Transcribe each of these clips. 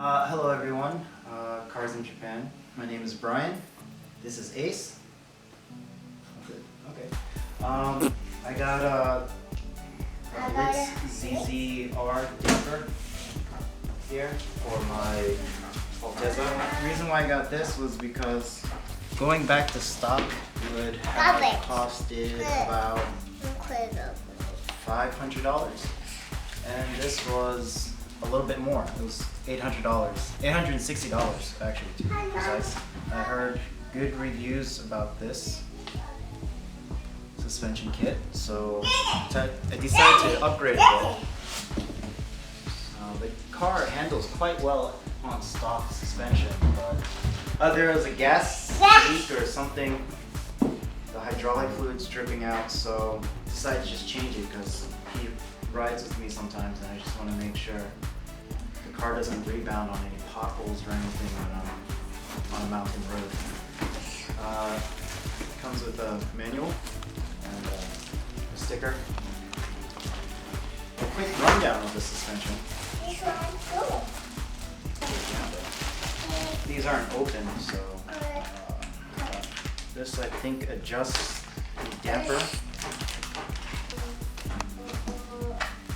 Hello everyone, Cars in Japan. My name is Brian. This is Ace. Okay. I got a Blitz ZZR damper here for my Altezza. The reason why I got this was because going back to stock would have costed about $500, and this was a little bit more. It was $800, $860 actually to be precise. I heard good reviews about this suspension kit, so I decided to upgrade it. The car handles quite well on stock suspension, but there was a gas leak or something. The hydraulic fluid's dripping out, so I decided to just change it because he rides with me sometimes, and I just want to make sure the car doesn't rebound on any potholes or anything on a mountain road. It comes with a manual and a sticker. A quick rundown of the suspension. These aren't open, so this I think adjusts the damper.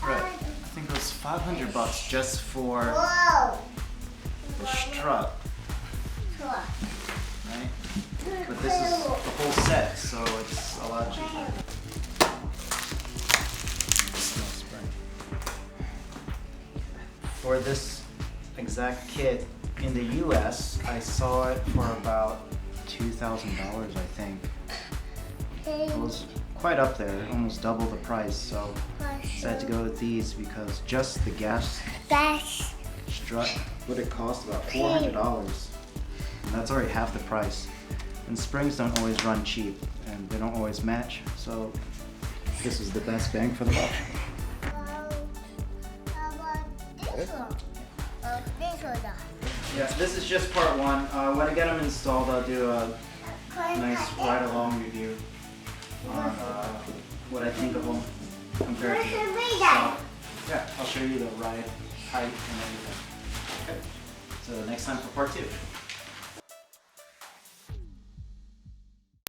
Right, I think it was $500 just for the strut. Right? But this is the whole set, so it's a lot cheaper. For this exact kit in the US, I saw it for about $2,000, I think. It was quite up there, almost double the price, so I decided to go with these because just the gas strut would have cost about $400. And that's already half the price. And springs don't always run cheap, and they don't always match, so this is the best bang for the buck. Yeah, this is just part one. When I get them installed, I'll do a nice ride-along review on what I think of them compared to the stock. Yeah, I'll show you the ride height and everything. Okay, so next time for part two.